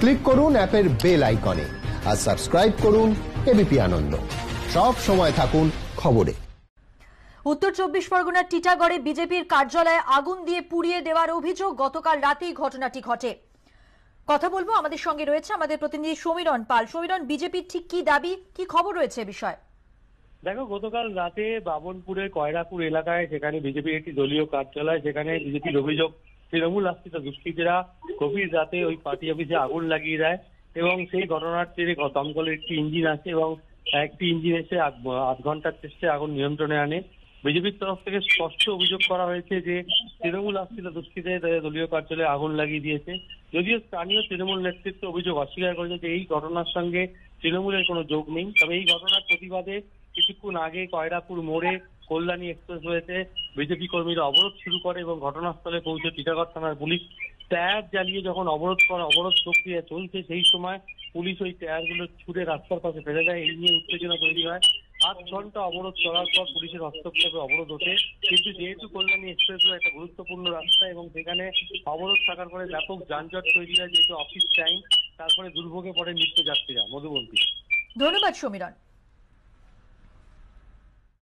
Click করুন অ্যাপের bell আইকনে আর সাবস্ক্রাইব করুন এবিপি আনন্দ। সব সময় থাকুন খবরে। উত্তর 24 পরগনার টিটাগড়ে বিজেপির কার্যালয়ে আগুন দিয়ে পুড়িয়ে দেওয়ার অভিযোগ। গতকাল রাতেই ঘটনাটি ঘটে। কথা বলবো, আমাদের সঙ্গে রয়েছে আমাদের প্রতিনিধি সমীরণ পাল। সমীরণ, বিজেপির ঠিক কি দাবি, কি খবর রয়েছে এ বিষয়ে? দেখো, গতকাল রাতে বাবনপুরের কয়রাপুর এলাকায় সেখানে বিজেপির একটি দলীয় কার্যালয়, সেখানে বিজেপির অভিযোগ তৃণমূল আশ্রিত দুষ্কৃতীরা গভীর রাতে ওই পার্টি অফিসে আগুন লাগিয়ে দেয় এবং সেই ঘটনার তীরে দমকলের একটি ইঞ্জিন আসে এবং একটি ইঞ্জিন এসে 8 ঘন্টার চেষ্টায় আগুন নিয়ন্ত্রণে আনে। বিজেপির তরফ থেকে স্পষ্ট অভিযোগ করা হয়েছে যে তৃণমূল আশ্রিত দুষ্কৃতীরা দলীয় কার্যালয়ে আগুন লাগিয়ে দিয়েছে। যদিও স্থানীয় তৃণমূল নেতৃত্ব অভিযোগ অস্বীকার করেছে যে এই ঘটনার সঙ্গে তৃণমূলের কোনো যোগ নেই। তবে এই ঘটনার প্রতিবাদে কিছুক্ষণ আগে কয়রাপুর মোড়ে কল্যাণী এক্সপ্রেসওয়েতে বিজেপি কর্মীরা অবরোধ শুরু করে এবং ঘটনাস্থলে পৌঁছে টিটাগড় থানার পুলিশ টায়ার জ্বালিয়ে যখন অবরোধ প্রক্রিয়া চলছে, সেই সময় পুলিশ ওই টায়ারগুলো ছুড়ে রাস্তার পাশে ফেলে দেয়। এই নিয়ে উত্তেজনা তৈরি হয়। 8 ঘন্টা অবরোধ চলার পর পুলিশের হস্তক্ষেপে অবরোধ ওঠে, কিন্তু যেহেতু কল্যাণী এক্সপ্রেসওয়ে একটা গুরুত্বপূর্ণ রাস্তা এবং সেখানে অবরোধ থাকার পরে ব্যাপক যানজট তৈরি হয়, যেহেতু অফিস টাইম, তারপরে দুর্ভোগে পড়ে নিত্যযাত্রীরা। মধুবন্তী। ধন্যবাদ সমীরণ।